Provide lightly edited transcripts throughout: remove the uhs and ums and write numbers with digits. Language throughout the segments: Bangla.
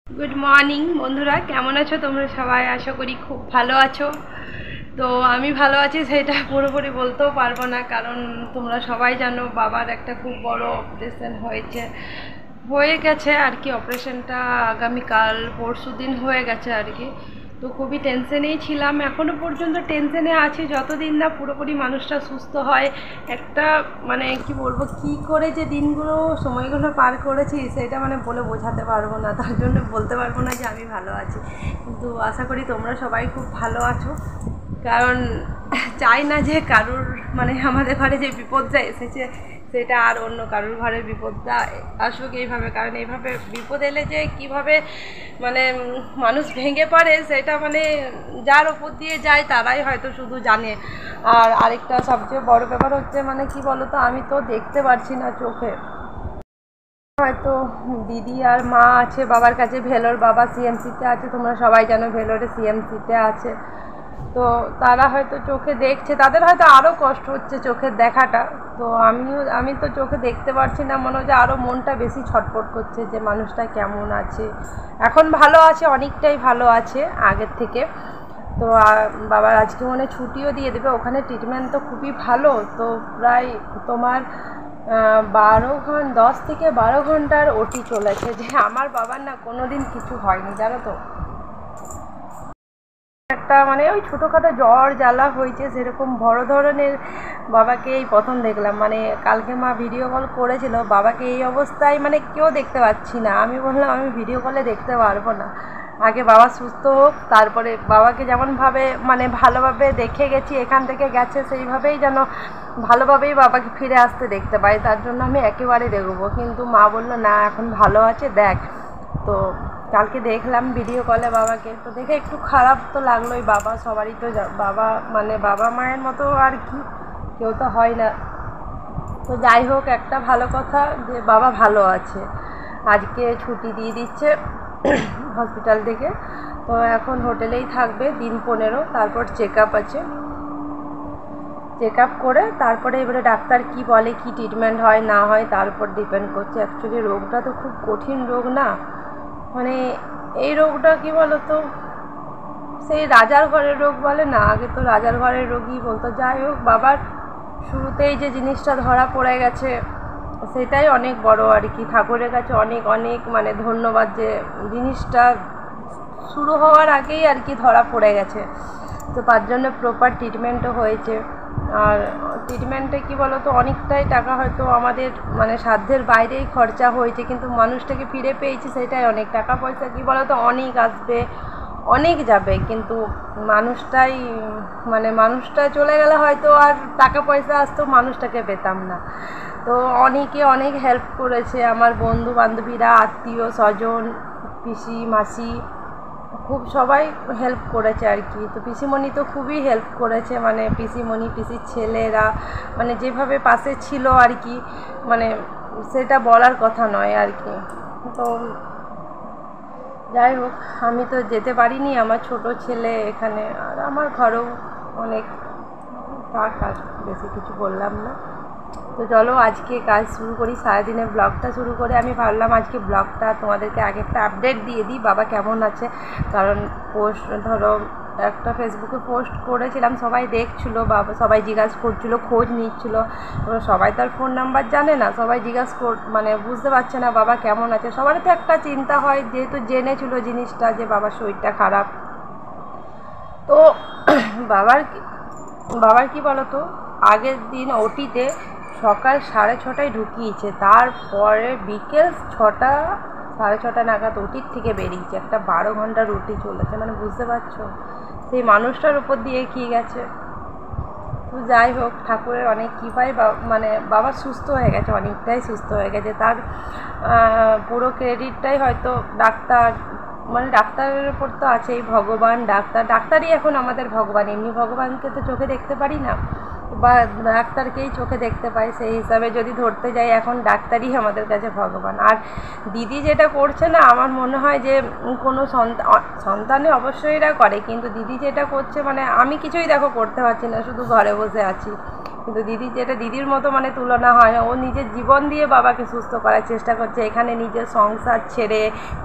गुड मर्निंग बंधुरा केमन आछो तोमरा सबाई आशा करी खूब भालो आछो। तो आमी भालो आछि सेटा पुरोपुरि बोलतेও पारबो ना, कारण तोमरा सबाई जानो बाबार एक खूब बड़ अपारेशन হয়ে গেছে আর কি। অপারেশনটা আগামীকাল পরশু দিন হয়ে গেছে আর কি। তো খুবই টেনশনেই ছিলাম, এখনও পর্যন্ত টেনশনে আছি যতদিন না পুরোপুরি মানুষটা সুস্থ হয়। একটা মানে কি বলবো, কি করে যে দিনগুলো সময়গুলো পার করেছি সেটা মানে বলে বোঝাতে পারবো না, তার জন্য বলতে পারবো না যে আমি ভালো আছি। কিন্তু আশা করি তোমরা সবাই খুব ভালো আছো, কারণ চাই না যে কারুর মানে আমাদের ঘরে যে বিপদটা এসেছে সেটা আর অন্য কারুর ঘরে বিপদটা আসুক এইভাবে। কারণ এইভাবে বিপদ এলে যে কীভাবে মানে মানুষ ভেঙে পড়ে সেটা মানে যার ওপর দিয়ে যায় তারাই হয়তো শুধু জানে। আর আরেকটা সবচেয়ে বড় ব্যাপার হচ্ছে মানে কি বলো তো, আমি তো দেখতে পারছি না চোখে। হয়তো দিদি আর মা আছে বাবার কাছে, ভেলোর বাবা সিএমসিতে আছে, তোমরা সবাই জানো ভেলোরে সিএমসিতে আছে। তো তারা হয়তো চোখে দেখছে, তাদের হয়তো আরও কষ্ট হচ্ছে চোখের দেখাটা। তো আমি তো চোখে দেখতে পারছি না, মনে হচ্ছে আরও মনটা বেশি ছটফট করছে যে মানুষটা কেমন আছে। এখন ভালো আছে, অনেকটাই ভালো আছে আগের থেকে। তো বাবার আজকে মনে ছুটিও দিয়ে দেবে, ওখানে ট্রিটমেন্ট তো খুবই ভালো। তো প্রায় তোমার 10 থেকে 12 ঘন্টার ওটি চলেছে। যে আমার বাবার না কোনো দিন কিছু হয়নি জানো তো, একটা মানে ওই ছোটোখাটো জ্বর জ্বালা হয়েছে, সেরকম বড় ধরনের বাবাকে এই প্রথম দেখলাম। মানে কালকে মা ভিডিও কল করেছিল, বাবাকে এই অবস্থায় মানে কেউ দেখতে পাচ্ছি না। আমি বললাম আমি ভিডিও কলে দেখতে পারবো না, আগে বাবা সুস্থ হোক, তারপরে বাবাকে যেমনভাবে মানে ভালোভাবে দেখে গেছি এখান থেকে গেছে সেইভাবেই যেন ভালোভাবেই বাবাকে ফিরে আসতে দেখতে পাই, তার জন্য আমি একেবারে দেখবো। কিন্তু মা বললো না এখন ভালো আছে দেখ। তো কালকে দেখলাম ভিডিও কলে বাবাকে, তো দেখে একটু খারাপ তো লাগলোই। বাবা সবারই তো বাবা মানে বাবা মায়ের মতো আর কি কেউ তো হয় না। তো যাই হোক, একটা ভালো কথা যে বাবা ভালো আছে, আজকে ছুটি দিয়ে দিচ্ছে হসপিটাল থেকে। তো এখন হোটেলেই থাকবে দিন 15, তারপর চেক আপ আছে, চেক আপ করে তারপরে এবারে ডাক্তার কি বলে কি ট্রিটমেন্ট হয় না হয় তার উপর ডিপেন্ড করছে। অ্যাকচুয়ালি রোগটা তো খুব কঠিন রোগ না, মানে এই রোগটা কি বলো তো, সেই রাজার ঘরের রোগ বলে না, আগে তো রাজার ঘরের রোগই বলতো। যাই হোক, বাবার শুরুতেই যে জিনিসটা ধরা পড়ে গেছে সেটাই অনেক বড় আর কি। ঠাকুরের কাছে অনেক অনেক মানে ধন্যবাদ যে জিনিসটা শুরু হওয়ার আগেই আর কি ধরা পড়ে গেছে। তো তার জন্য প্রপার ট্রিটমেন্টও হয়েছে। আর ট্রিটমেন্টে কী বলো তো, অনেকটাই টাকা হয়তো আমাদের মানে সাধ্যের বাইরেই খরচা হয়েছে, কিন্তু মানুষটাকে ফিরে পেয়েছি সেটাই অনেক। টাকা পয়সা কী বলো তো অনেক আসবে অনেক যাবে, কিন্তু মানুষটাই মানে মানুষটা চলে গেলে হয়তো আর টাকা পয়সা আসতেও মানুষটাকে পেতাম না। তো অনেকে অনেক হেল্প করেছে, আমার বন্ধু বান্ধবীরা, আত্মীয় স্বজন, পিসি মাসি, খুব সবাই হেল্প করেছে আর কি। তো পিসিমণি তো খুবই হেল্প করেছে, মানে পিসিমণি পিসির ছেলেরা মানে যেভাবে পাশে ছিল আর কি, মানে সেটা বলার কথা নয় আর কি। তো যাই হোক, আমি তো যেতে পারিনি, আমার ছোট ছেলে এখানে, আর আমার ঘরেও অনেক থাক, আর বেশি কিছু বললাম না। তো চলো আজকে কাজ শুরু করি, সারাদিনের ব্লগটা শুরু করে আমি ভাবলাম আজকে ব্লগটা তোমাদেরকে আগে একটা আপডেট দিয়ে দিই বাবা কেমন আছে। কারণ পোস্ট ধরো একটা ফেসবুকে পোস্ট করেছিলাম, সবাই দেখছিলো, বাবা সবাই জিজ্ঞাসা করছিলো, খোঁজ নিচ্ছিলো। এবার সবাই তার ফোন নাম্বার জানে না, সবাই মানে বুঝতে পারছে না বাবা কেমন আছে। সবারই তো একটা চিন্তা হয়, যেহেতু জেনেছিল জিনিসটা যে বাবার শরীরটা খারাপ। তো বাবার কি বলো তো, আগের দিন ওটিতে সকাল 6:30টায় ঢুকিয়েছে, তারপরে বিকেল 6টা 6:30 নাগাদ ওটির থেকে বেরিয়েছে। একটা 12 ঘন্টার ওটি চলেছে, মানে বুঝতে পারছো সেই মানুষটার উপর দিয়ে কী গেছে। তো যাই হোক, ঠাকুরের অনেক কৃপায় মানে বাবা সুস্থ হয়ে গেছে, অনেকটাই সুস্থ হয়ে গেছে। তার পুরো ক্রেডিটটাই হয়তো ডাক্তার, মানে ডাক্তারের উপর তো আছেই, ভগবান ডাক্তারই এখন আমাদের ভগবান। এমনি ভগবানকে তো চোখে দেখতে পারি না, বা ডাক্তারকেই চোখে দেখতে পাই, সেই হিসাবে যদি ধরতে যাই এখন ডাক্তারই আমাদের কাছে ভগবান। আর দিদি যেটা করছে না, আমার মনে হয় যে কোনো সন্তানে অবশ্যই এরা করে, কিন্তু দিদি যেটা করছে মানে আমি কিছুই দেখো করতে পারছি না, শুধু ঘরে বসে আছি। কিন্তু দিদি যেটা দিদির মতো মানে তুলনা হয় না। ও নিজের জীবন দিয়ে বাবাকে সুস্থ করার চেষ্টা করছে, এখানে নিজের সংসার ছেড়ে,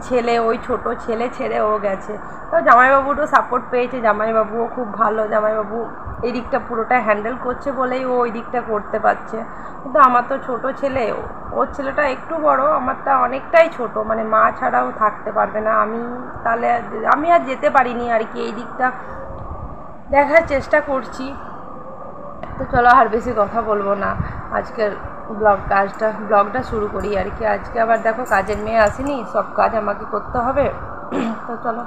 ছেলে ওই ছোট ছেলে ছেড়ে ও গেছে। তো জামাইবাবুরও সাপোর্ট পেয়েছে, জামাইবাবুও খুব ভালো, জামাইবাবু এই দিকটা পুরোটা হ্যান্ডেল করছে বলেই ও ওই দিকটা করতে পারছে। কিন্তু আমার তো ছোট ছেলে, ওর ছেলেটা একটু বড়, আমারটা অনেকটাই ছোট, মানে মা ছাড়াও থাকতে পারবে না। তাহলে আমি আর যেতে পারিনি আর কি, এই দিকটা দেখার চেষ্টা করছি। তো চলো আর বেশি কথা বলবো না, আজকের ব্লগটা শুরু করি আর কি। আজকে আবার দেখো কাজের মেয়ে আসেনি, সব কাজ আমাকে করতে হবে। তো চলো।